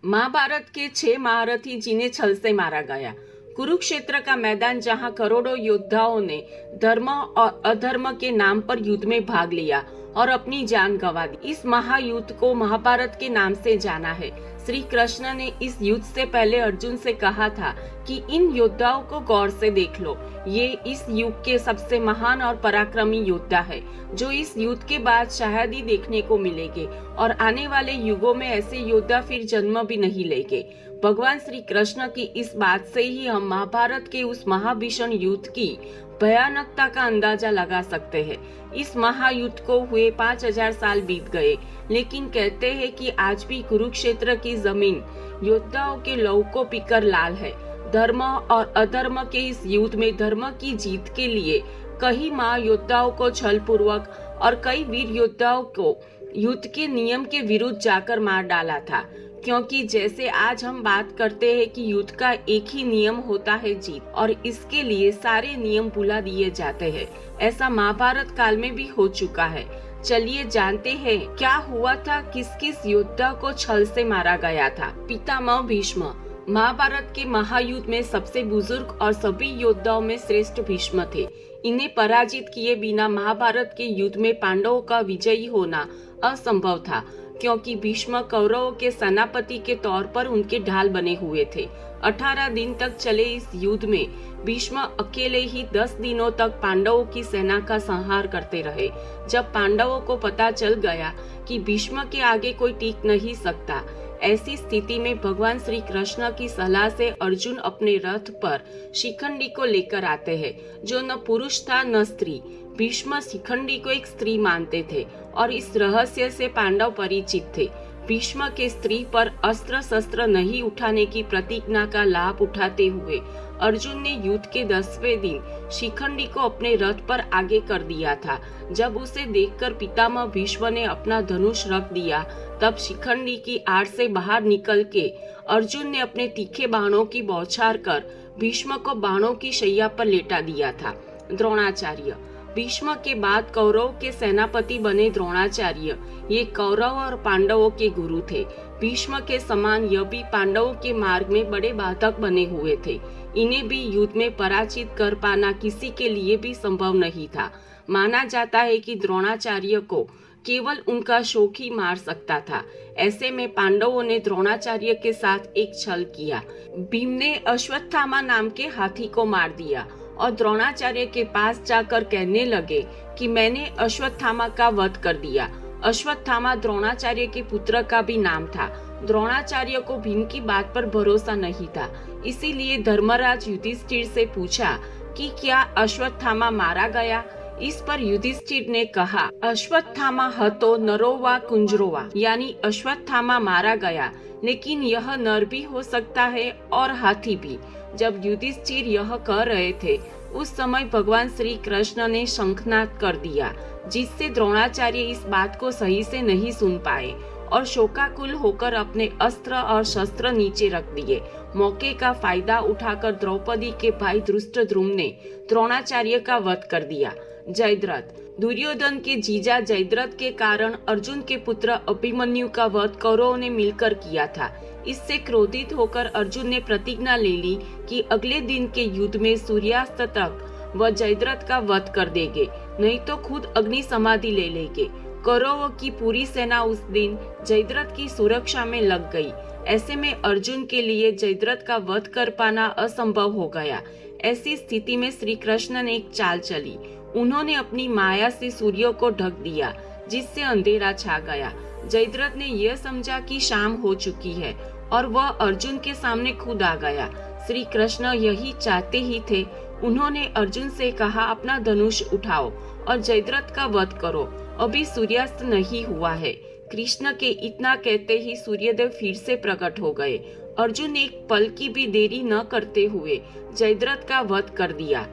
महाभारत के 6 महारथी जिन्हें छल से मारा गया। कुरुक्षेत्र का मैदान जहां करोड़ों योद्धाओं ने धर्म और अधर्म के नाम पर युद्ध में भाग लिया और अपनी जान गंवा दी। इस महायुद्ध को महाभारत के नाम से जाना है। श्री कृष्ण ने इस युद्ध से पहले अर्जुन से कहा था कि इन योद्धाओं को गौर से देख लो, ये इस युग के सबसे महान और पराक्रमी योद्धा है, जो इस युद्ध के बाद शायद ही देखने को मिलेंगे और आने वाले युगों में ऐसे योद्धा फिर जन्म भी नहीं लेंगे। भगवान श्री कृष्ण की इस बात से ही हम महाभारत के उस महाभीषण युद्ध की भयानकता का अंदाजा लगा सकते हैं। इस महायुद्ध को हुए 5000 साल बीत गए, लेकिन कहते हैं कि आज भी कुरुक्षेत्र की जमीन योद्धाओं के लहू को पीकर लाल है। धर्म और अधर्म के इस युद्ध में धर्म की जीत के लिए कई महायोद्धाओं को छल पूर्वक और कई वीर योद्धाओं को युद्ध के नियम के विरुद्ध जाकर मार डाला था। क्योंकि जैसे आज हम बात करते हैं कि युद्ध का एक ही नियम होता है, जीत, और इसके लिए सारे नियम भुला दिए जाते हैं, ऐसा महाभारत काल में भी हो चुका है। चलिए जानते हैं क्या हुआ था, किस किस योद्धा को छल से मारा गया था। पितामह भीष्म महाभारत के महायुद्ध में सबसे बुजुर्ग और सभी योद्धाओं में श्रेष्ठ भीष्म थे। इन्हें पराजित किए बिना महाभारत के युद्ध में पांडवों का विजयी होना असंभव था, क्योंकि भीष्म कौरवों के सेनापति के तौर पर उनके ढाल बने हुए थे। 18 दिन तक चले इस युद्ध में भीष्म अकेले ही 10 दिनों तक पांडवों की सेना का संहार करते रहे। जब पांडवों को पता चल गया कि भीष्म के आगे कोई टिक नहीं सकता, ऐसी स्थिति में भगवान श्री कृष्ण की सलाह से अर्जुन अपने रथ पर शिखंडी को लेकर आते हैं, जो न पुरुष था न स्त्री। भीष्म शिखंडी को एक स्त्री मानते थे और इस रहस्य से पांडव परिचित थे। भीष्म के स्त्री पर अस्त्र शस्त्र नहीं उठाने की प्रतिज्ञा का लाभ उठाते हुए अर्जुन ने युद्ध के 10वें दिन शिखंडी को अपने रथ पर आगे कर दिया था। जब उसे देखकर पितामह भीष्म ने अपना धनुष रख दिया, तब शिखंडी की आड़ से बाहर निकल के अर्जुन ने अपने तीखे बाणों की बौछार कर भीष्म को बाणों की शैया पर लेटा दिया था। द्रोणाचार्य भीष्म के बाद कौरव के सेनापति बने द्रोणाचार्य। ये कौरव और पांडवों के गुरु थे। भीष्म के समान यह भी पांडवों के मार्ग में बड़े बाधक बने हुए थे। इन्हें भी युद्ध में पराजित कर पाना किसी के लिए भी संभव नहीं था। माना जाता है कि द्रोणाचार्य को केवल उनका शौक ही मार सकता था। ऐसे में पांडवों ने द्रोणाचार्य के साथ एक छल किया। भीम ने अश्वत्थामा नाम के हाथी को मार दिया और द्रोणाचार्य के पास जाकर कहने लगे कि मैंने अश्वत्थामा का वध कर दिया। अश्वत्थामा द्रोणाचार्य के पुत्र का भी नाम था। द्रोणाचार्य को भीम की बात पर भरोसा नहीं था, इसीलिए धर्मराज युधिष्ठिर से पूछा कि क्या अश्वत्थामा मारा गया। इस पर युधिष्ठिर ने कहा, अश्वत्थामा हतो नरो वा कुंजरो वा, यानी अश्वत्थामा मारा गया, लेकिन यह नर भी हो सकता है और हाथी भी। जब युधिष्ठिर यह कह रहे थे, उस समय भगवान श्री कृष्ण ने शंखनाद कर दिया, जिससे द्रोणाचार्य इस बात को सही से नहीं सुन पाए और शोकाकुल होकर अपने अस्त्र और शस्त्र नीचे रख दिए। मौके का फायदा उठाकर द्रौपदी के भाई धृष्टद्युम्न ने द्रोणाचार्य का वध कर दिया। जयद्रथ दुर्योधन के जीजा जयद्रथ के कारण अर्जुन के पुत्र अभिमन्यु का वध कौरवों ने मिलकर किया था। इससे क्रोधित होकर अर्जुन ने प्रतिज्ञा ले ली कि अगले दिन के युद्ध में सूर्यास्त तक वह जयद्रथ का वध कर देंगे, नहीं तो खुद अग्नि समाधि ले लेंगे। कौरवों की पूरी सेना उस दिन जयद्रथ की सुरक्षा में लग गई। ऐसे में अर्जुन के लिए जयद्रथ का वध कर पाना असंभव हो गया। ऐसी स्थिति में श्री कृष्ण ने एक चाल चली। उन्होंने अपनी माया से सूर्य को ढक दिया, जिससे अंधेरा छा गया। जयद्रथ ने यह समझा कि शाम हो चुकी है और वह अर्जुन के सामने खुद आ गया। श्री कृष्ण यही चाहते ही थे। उन्होंने अर्जुन से कहा, अपना धनुष उठाओ और जयद्रथ का वध करो, अभी सूर्यास्त नहीं हुआ है। कृष्ण के इतना कहते ही सूर्यदेव फिर से प्रकट हो गए। अर्जुन ने एक पल की भी देरी न करते हुए जयद्रथ का वध कर दिया।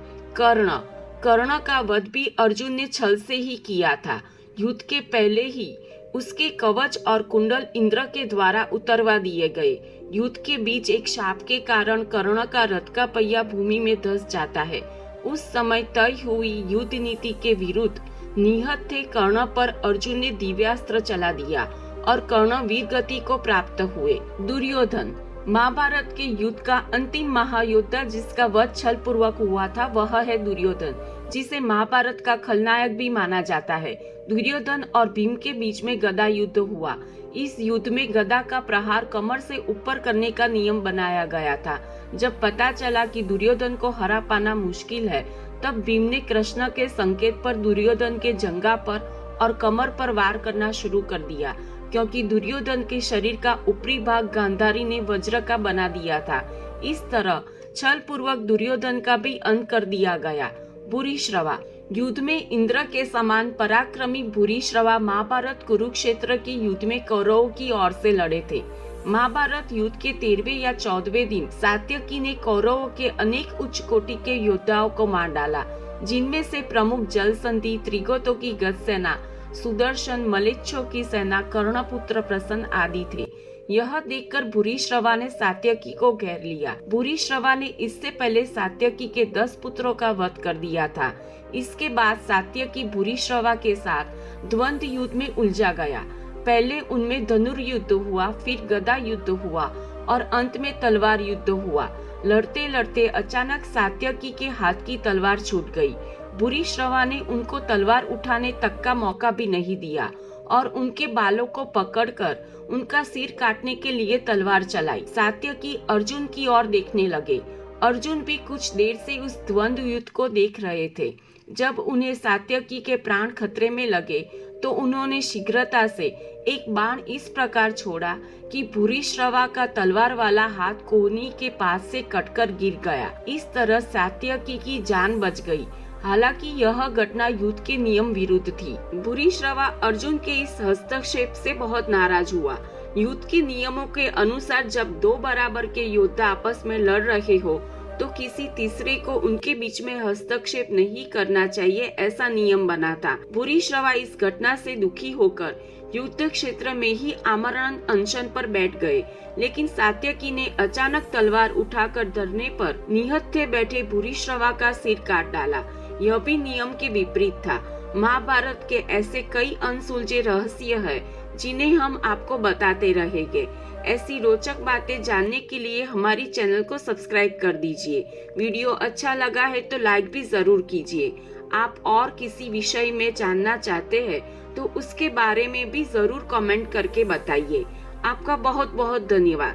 कर्ण का वध भी अर्जुन ने छल से ही किया था। युद्ध के पहले ही उसके कवच और कुंडल इंद्र के द्वारा उतरवा दिए गए। युद्ध के बीच एक शाप के कारण कर्ण का रथ का पहिया भूमि में धंस जाता है। उस समय तय हुई युद्ध नीति के विरुद्ध निहत थे कर्ण पर अर्जुन ने दिव्यास्त्र चला दिया और कर्ण वीर गति को प्राप्त हुए। दुर्योधन। महाभारत के युद्ध का अंतिम महायोद्धा जिसका वध छल पूर्वक हुआ था वह है दुर्योधन, जिसे महाभारत का खलनायक भी माना जाता है। दुर्योधन और भीम के बीच में गदा युद्ध हुआ। इस युद्ध में गदा का प्रहार कमर से ऊपर करने का नियम बनाया गया था। जब पता चला कि दुर्योधन को हरा पाना मुश्किल है, तब भीम ने कृष्ण के संकेत पर दुर्योधन के जंघा पर और कमर पर वार करना शुरू कर दिया, क्योंकि दुर्योधन के शरीर का ऊपरी भाग गांधारी ने वज्र का बना दिया था। इस तरह छल पूर्वक दुर्योधन का भी अंत कर दिया गया। भूरिश्रवा। युद्ध में इंद्र के समान पराक्रमी भूरिश्रवा महाभारत कुरुक्षेत्र के युद्ध में कौरवों की ओर से लड़े थे। महाभारत युद्ध के 13वें या 14वें दिन सात्यकी ने कौरवों के अनेक उच्च कोटि के योद्धाओं को मार डाला, जिनमें से प्रमुख जलसंधि, त्रिगोतों की गज सेना, सुदर्शन, मलेच्छों की सेना, कर्णपुत्र प्रसन्न आदि थे। यह देखकर भूरिश्रवा ने सात्यकी को घेर लिया। भूरिश्रवा ने इससे पहले सात्यकी के 10 पुत्रों का वध कर दिया था। इसके बाद सात्यकी भूरिश्रवा के साथ द्वंद्व युद्ध में उलझा गया। पहले उनमें धनुर्युद्ध हुआ, फिर गदा युद्ध हुआ और अंत में तलवार युद्ध हुआ। लड़ते लड़ते अचानक सात्यकी के हाथ की तलवार छूट गई। भूरिश्रवा ने उनको तलवार उठाने तक का मौका भी नहीं दिया और उनके बालों को पकड़कर उनका सिर काटने के लिए तलवार चलाई। सात्यकी अर्जुन की ओर देखने लगे। अर्जुन भी कुछ देर से उस द्वंद्व युद्ध को देख रहे थे। जब उन्हें सात्यकी के प्राण खतरे में लगे तो उन्होंने शीघ्रता से एक बाण इस प्रकार छोड़ा कि भूरिश्रवा का तलवार वाला हाथ कोहनी के पास से कटकर गिर गया। इस तरह सात्यकी की जान बच गई। हालांकि यह घटना युद्ध के नियम विरुद्ध थी। भूरिश्रवा अर्जुन के इस हस्तक्षेप से बहुत नाराज हुआ। युद्ध के नियमों के अनुसार जब 2 बराबर के योद्धा आपस में लड़ रहे हो तो किसी तीसरे को उनके बीच में हस्तक्षेप नहीं करना चाहिए, ऐसा नियम बना था। भूरिश्रवा इस घटना से दुखी होकर युद्ध क्षेत्र में ही आमरण अनशन पर बैठ गए, लेकिन सात्यकी ने अचानक तलवार उठाकर धरने पर निहत्थे बैठे भूरिश्रवा का सिर काट डाला। यह भी नियम के विपरीत था। महाभारत के ऐसे कई अनसुलझे रहस्य हैं, जिन्हें हम आपको बताते रहेंगे। ऐसी रोचक बातें जानने के लिए हमारी चैनल को सब्सक्राइब कर दीजिए। वीडियो अच्छा लगा है तो लाइक भी जरूर कीजिए। आप और किसी विषय में जानना चाहते हैं तो उसके बारे में भी जरूर कमेंट करके बताइए। आपका बहुत बहुत धन्यवाद।